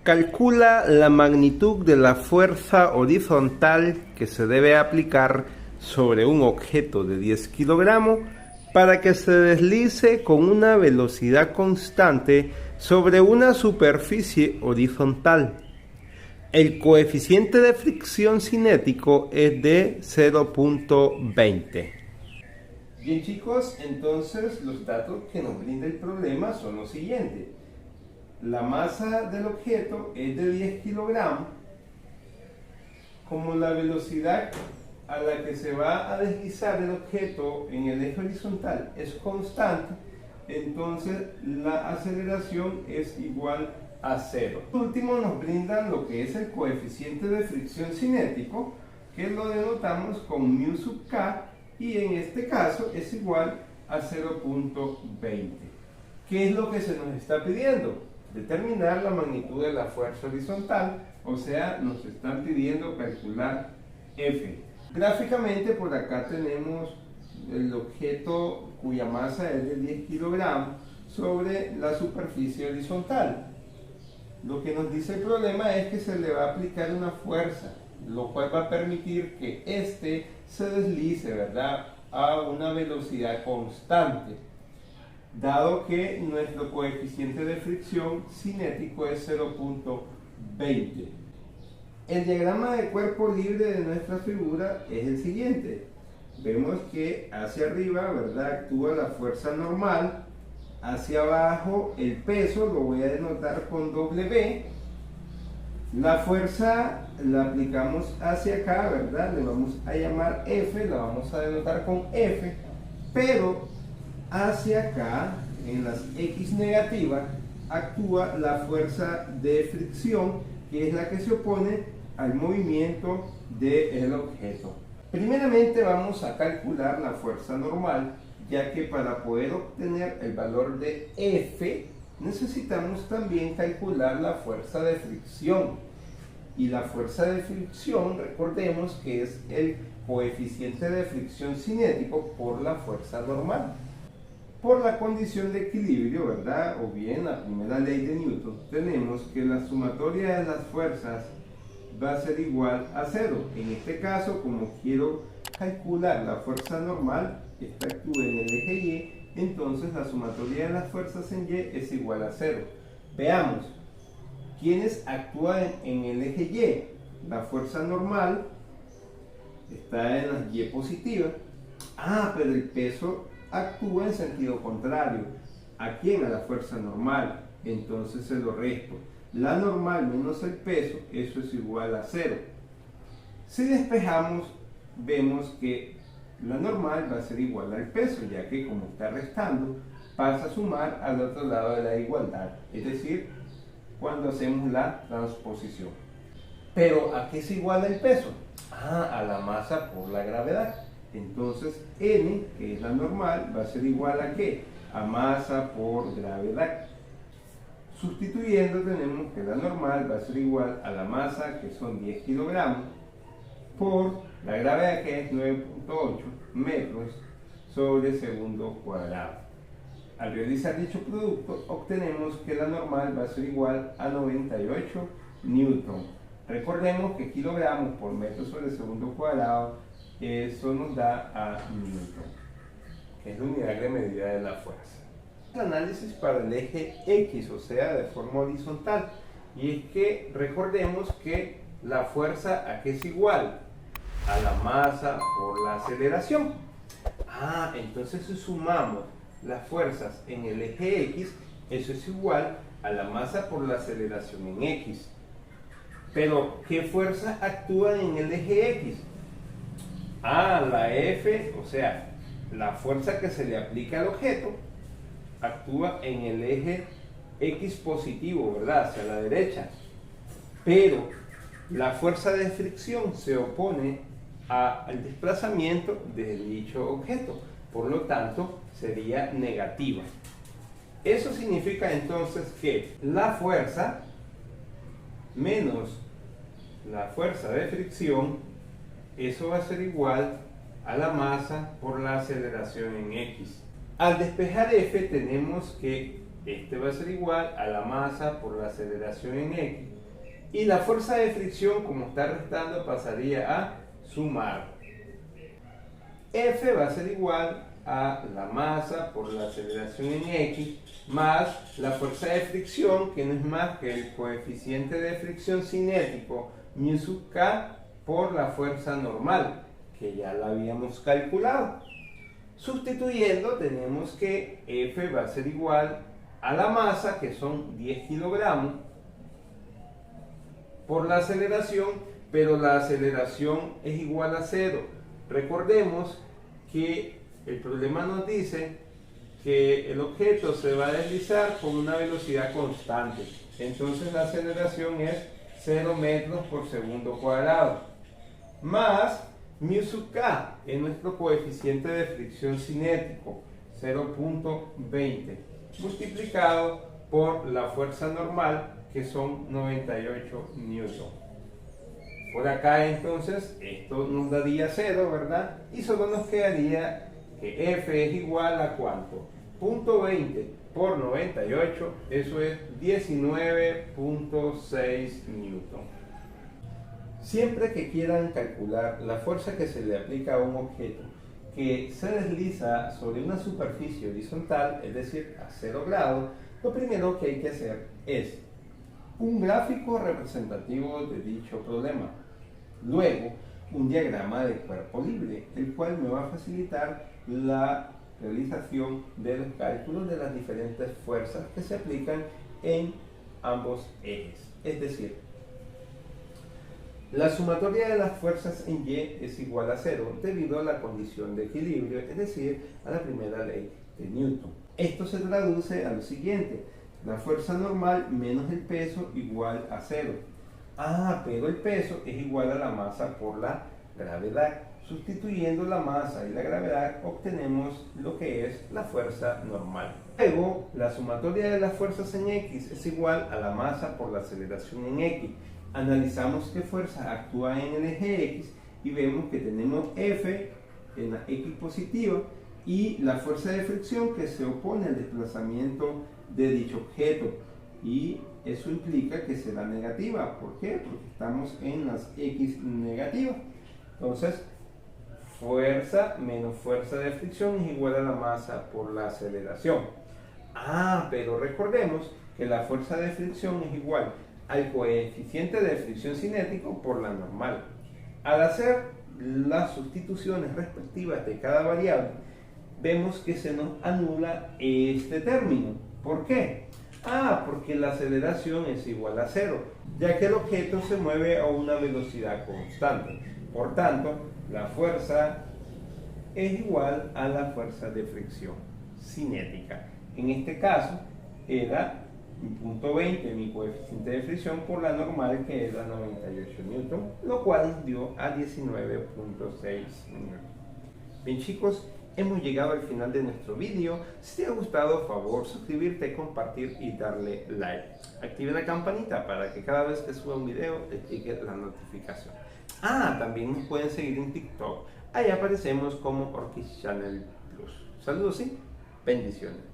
Calcula la magnitud de la fuerza horizontal que se debe aplicar sobre un objeto de 10 kilogramos para que se deslice con una velocidad constante sobre una superficie horizontal. El coeficiente de fricción cinético es de 0.20. Bien chicos, entonces los datos que nos brinda el problema son los siguientes. La masa del objeto es de 10 kilogramos. Como la velocidad a la que se va a deslizar el objeto en el eje horizontal es constante, entonces la aceleración es igual a 0. Por último nos brindan lo que es el coeficiente de fricción cinético, que lo denotamos con mu sub k, y en este caso es igual a 0.20. ¿Qué es lo que se nos está pidiendo? Determinar la magnitud de la fuerza horizontal, o sea, nos están pidiendo calcular F. Gráficamente por acá tenemos el objeto cuya masa es de 10 kilogramos sobre la superficie horizontal. Lo que nos dice el problema es que se le va a aplicar una fuerza, lo cual va a permitir que éste se deslice, ¿verdad?, a una velocidad constante, dado que nuestro coeficiente de fricción cinético es 0.20. El diagrama de cuerpo libre de nuestra figura es el siguiente. Vemos que hacia arriba, ¿verdad?, actúa la fuerza normal. Hacia abajo el peso lo voy a denotar con W. La fuerza la aplicamos hacia acá, ¿verdad? Le vamos a llamar F, la vamos a denotar con F, pero hacia acá, en las X negativas, actúa la fuerza de fricción, que es la que se opone al movimiento del objeto. Primeramente vamos a calcular la fuerza normal, ya que para poder obtener el valor de F necesitamos también calcular la fuerza de fricción. Y la fuerza de fricción, recordemos que es el coeficiente de fricción cinético por la fuerza normal. Por la condición de equilibrio, ¿verdad?, o bien la primera ley de Newton, tenemos que la sumatoria de las fuerzas va a ser igual a 0. En este caso, como quiero calcular la fuerza normal, esta actúa en el eje Y, entonces la sumatoria de las fuerzas en Y es igual a 0. Veamos, ¿quiénes actúan en el eje Y? La fuerza normal está en las Y positivas. Pero el peso actúa en sentido contrario. ¿A quién? A la fuerza normal. Entonces se lo resto. La normal menos el peso, eso es igual a 0. Si despejamos, vemos que la normal va a ser igual al peso, ya que como está restando, pasa a sumar al otro lado de la igualdad, es decir, cuando hacemos la transposición. Pero ¿a qué es igual el peso? A la masa por la gravedad. Entonces N, que es la normal, va a ser igual a ¿qué? A masa por gravedad. Sustituyendo tenemos que la normal va a ser igual a la masa, que son 10 kilogramos, por la gravedad, que es 9.8 metros sobre segundo cuadrado. Al realizar dicho producto, obtenemos que la normal va a ser igual a 98 newton. Recordemos que kilogramos por metro sobre segundo cuadrado, eso nos da a newton, que es la unidad de medida de la fuerza. Análisis para el eje X, o sea, de forma horizontal. Y es que recordemos que la fuerza ¿a qué es igual? A la masa por la aceleración. Entonces si sumamos las fuerzas en el eje X, eso es igual a la masa por la aceleración en X. Pero ¿qué fuerzas actúan en el eje X? La F, o sea, la fuerza que se le aplica al objeto, actúa en el eje X positivo, ¿verdad?, hacia la derecha. Pero la fuerza de fricción se opone al desplazamiento de dicho objeto, por lo tanto sería negativa. Eso significa entonces que la fuerza menos la fuerza de fricción, eso va a ser igual a la masa por la aceleración en X. Al despejar F tenemos que este va a ser igual a la masa por la aceleración en X. Y la fuerza de fricción, como está restando, pasaría a sumar. F va a ser igual a la masa por la aceleración en X más la fuerza de fricción, que no es más que el coeficiente de fricción cinético μ sub k por la fuerza normal, que ya la habíamos calculado. Sustituyendo, tenemos que F va a ser igual a la masa, que son 10 kilogramos, por la aceleración, pero la aceleración es igual a 0. Recordemos que el problema nos dice que el objeto se va a deslizar con una velocidad constante. Entonces la aceleración es 0 metros por segundo cuadrado. Más μ sub k es nuestro coeficiente de fricción cinético, 0.20, multiplicado por la fuerza normal, que son 98 newton. Por acá entonces esto nos daría 0, ¿verdad? Y solo nos quedaría que F es igual a ¿cuánto? 0.20 por 98, eso es 19.6 newton. Siempre que quieran calcular la fuerza que se le aplica a un objeto que se desliza sobre una superficie horizontal, es decir, a 0 grados, lo primero que hay que hacer es un gráfico representativo de dicho problema. Luego, un diagrama de cuerpo libre, el cual me va a facilitar la realización de los cálculos de las diferentes fuerzas que se aplican en ambos ejes. Es decir, la sumatoria de las fuerzas en Y es igual a 0 debido a la condición de equilibrio, es decir, a la primera ley de Newton. Esto se traduce a lo siguiente: la fuerza normal menos el peso igual a 0. Pero el peso es igual a la masa por la gravedad. Sustituyendo la masa y la gravedad obtenemos lo que es la fuerza normal. Luego, la sumatoria de las fuerzas en X es igual a la masa por la aceleración en X. Analizamos qué fuerza actúa en el eje X y vemos que tenemos F en la X positiva y la fuerza de fricción que se opone al desplazamiento de dicho objeto, y eso implica que será negativa. ¿Por qué? Porque estamos en las X negativas. Entonces, fuerza menos fuerza de fricción es igual a la masa por la aceleración. Pero recordemos que la fuerza de fricción es igual al coeficiente de fricción cinético por la normal. Al hacer las sustituciones respectivas de cada variable, vemos que se nos anula este término. ¿Por qué? Porque la aceleración es igual a 0, ya que el objeto se mueve a una velocidad constante. Por tanto, la fuerza es igual a la fuerza de fricción cinética. En este caso, era 0.20 mi coeficiente de fricción por la normal, que era 98 newton, lo cual nos dio a 19.6 newton. Bien, chicos, hemos llegado al final de nuestro vídeo. Si te ha gustado, por favor, suscribirte, compartir y darle like. Active la campanita para que cada vez que suba un video te llegue la notificación. También nos pueden seguir en TikTok. Ahí aparecemos como Orchis Channel Plus. Saludos y bendiciones.